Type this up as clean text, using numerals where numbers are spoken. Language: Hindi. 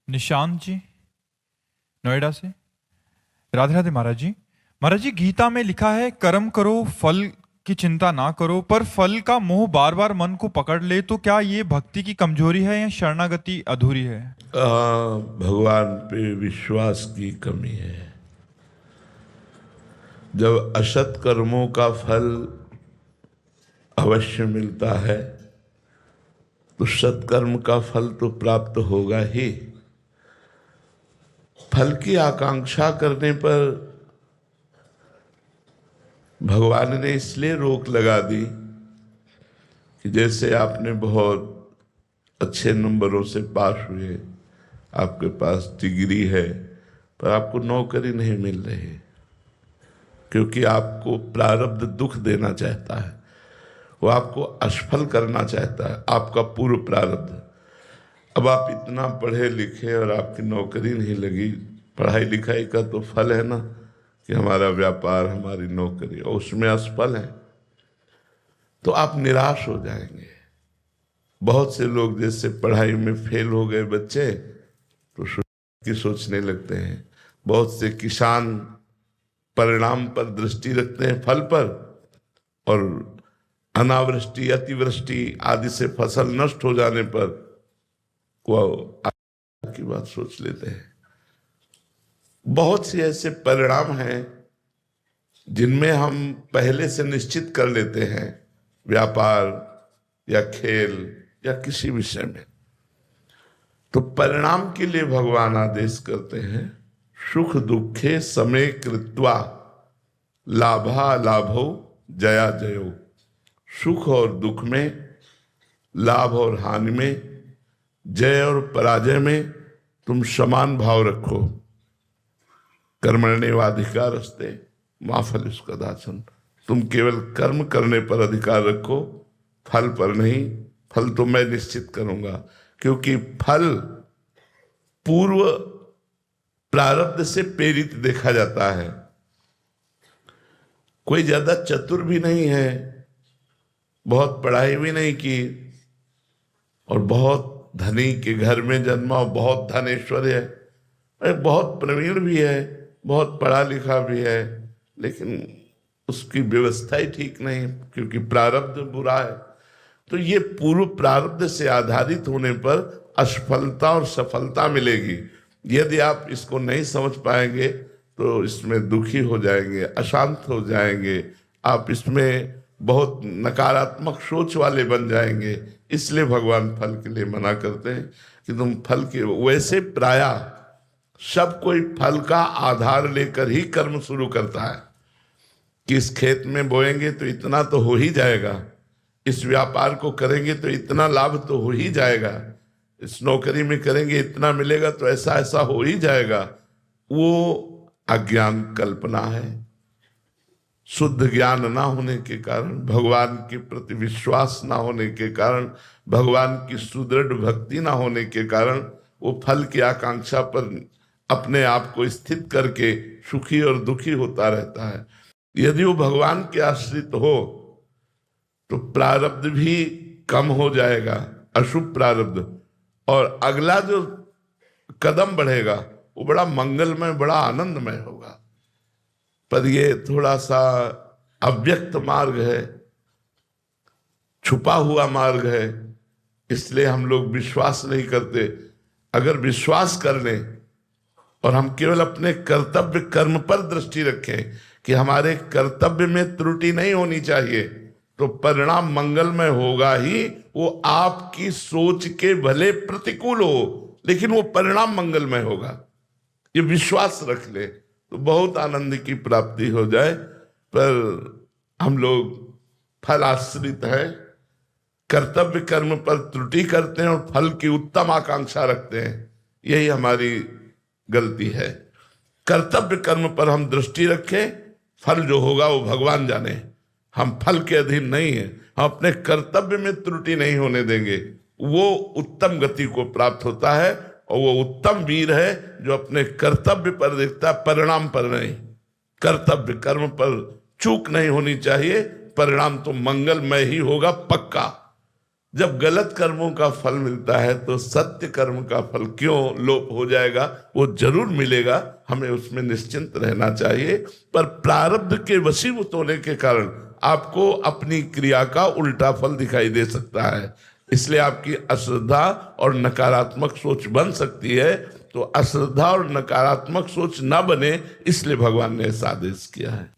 निशांत जी, नोएडा से। राधे राधे महाराज जी। महाराज जी, गीता में लिखा है कर्म करो, फल की चिंता ना करो, पर फल का मोह बार बार मन को पकड़ ले तो क्या ये भक्ति की कमजोरी है या शरणागति अधूरी है? भगवान पे विश्वास की कमी है। जब असत कर्मों का फल अवश्य मिलता है तो सत्कर्म का फल तो प्राप्त होगा ही। फल की आकांक्षा करने पर भगवान ने इसलिए रोक लगा दी कि जैसे आपने बहुत अच्छे नंबरों से पास हुए, आपके पास डिग्री है, पर आपको नौकरी नहीं मिल रही क्योंकि आपको प्रारब्ध दुख देना चाहता है, वो आपको असफल करना चाहता है, आपका पूर्व प्रारब्ध। अब आप इतना पढ़े लिखे और आपकी नौकरी नहीं लगी, पढ़ाई लिखाई का तो फल है ना कि हमारा व्यापार, हमारी नौकरी, और उसमें असफल है तो आप निराश हो जाएंगे। बहुत से लोग जैसे पढ़ाई में फेल हो गए बच्चे तो की सोचने लगते हैं। बहुत से किसान परिणाम पर दृष्टि रखते हैं, फल पर, और अनावृष्टि, अतिवृष्टि आदि से फसल नष्ट हो जाने पर वो की बात सोच लेते हैं। बहुत से ऐसे परिणाम हैं जिनमें हम पहले से निश्चित कर लेते हैं, व्यापार या खेल या किसी विषय में। तो परिणाम के लिए भगवान आदेश करते हैं, सुख दुखे समे कृत्वा लाभा लाभो जया जयो। सुख और दुख में, लाभ और हानि में, जय और पराजय में तुम समान भाव रखो। कर्मण्येवाधिकारस्ते मा फलेषु कदाचन। तुम केवल कर्म करने पर अधिकार रखो, फल पर नहीं। फल तो मैं निश्चित करूंगा, क्योंकि फल पूर्व प्रारब्ध से प्रेरित देखा जाता है। कोई ज्यादा चतुर भी नहीं है, बहुत पढ़ाई भी नहीं की, और बहुत धनी के घर में जन्मा, बहुत धन ऐश्वर्य है, बहुत प्रवीण भी है, बहुत पढ़ा लिखा भी है, लेकिन उसकी व्यवस्था ही ठीक नहीं क्योंकि प्रारब्ध बुरा है। तो ये पूर्व प्रारब्ध से आधारित होने पर असफलता और सफलता मिलेगी। यदि आप इसको नहीं समझ पाएंगे तो इसमें दुखी हो जाएंगे, अशांत हो जाएंगे, आप इसमें बहुत नकारात्मक सोच वाले बन जाएंगे। इसलिए भगवान फल के लिए मना करते हैं कि तुम फल के, वैसे प्रायः सब कोई फल का आधार लेकर ही कर्म शुरू करता है कि इस खेत में बोएंगे तो इतना तो हो ही जाएगा, इस व्यापार को करेंगे तो इतना लाभ तो हो ही जाएगा, इस नौकरी में करेंगे इतना मिलेगा तो ऐसा ऐसा हो ही जाएगा। वो अज्ञान कल्पना है। शुद्ध ज्ञान ना होने के कारण, भगवान के प्रति विश्वास ना होने के कारण, भगवान की सुदृढ़ भक्ति ना होने के कारण वो फल की आकांक्षा पर अपने आप को स्थित करके सुखी और दुखी होता रहता है। यदि वो भगवान के आश्रित हो तो प्रारब्ध भी कम हो जाएगा, अशुभ प्रारब्ध, और अगला जो कदम बढ़ेगा वो बड़ा मंगलमय, बड़ा आनंदमय होगा। पर ये थोड़ा सा अव्यक्त मार्ग है, छुपा हुआ मार्ग है, इसलिए हम लोग विश्वास नहीं करते। अगर विश्वास कर लें और हम केवल अपने कर्तव्य कर्म पर दृष्टि रखें कि हमारे कर्तव्य में त्रुटि नहीं होनी चाहिए, तो परिणाम मंगलमय होगा ही। वो आपकी सोच के भले प्रतिकूल हो, लेकिन वो परिणाम मंगलमय होगा। ये विश्वास रख ले तो बहुत आनंद की प्राप्ति हो जाए। पर हम लोग फल आश्रित है, कर्तव्य कर्म पर त्रुटि करते हैं और फल की उत्तम आकांक्षा रखते हैं। यही हमारी गलती है। कर्तव्य कर्म पर हम दृष्टि रखें, फल जो होगा वो भगवान जाने। हम फल के अधीन नहीं है, हम अपने कर्तव्य में त्रुटि नहीं होने देंगे। वो उत्तम गति को प्राप्त होता है, और वो उत्तम वीर है जो अपने कर्तव्य पर देखता है, परिणाम पर नहीं। कर्तव्य कर्म पर चूक नहीं होनी चाहिए, परिणाम तो मंगलमय ही होगा पक्का। जब गलत कर्मों का फल मिलता है तो सत्य कर्म का फल क्यों लोप हो जाएगा? वो जरूर मिलेगा, हमें उसमें निश्चिंत रहना चाहिए। पर प्रारब्ध के वशीभूत होने के कारण आपको अपनी क्रिया का उल्टा फल दिखाई दे सकता है, इसलिए आपकी अश्रद्धा और नकारात्मक सोच बन सकती है। तो अश्रद्धा और नकारात्मक सोच ना बने, इसलिए भगवान ने ऐसा आदेश किया है।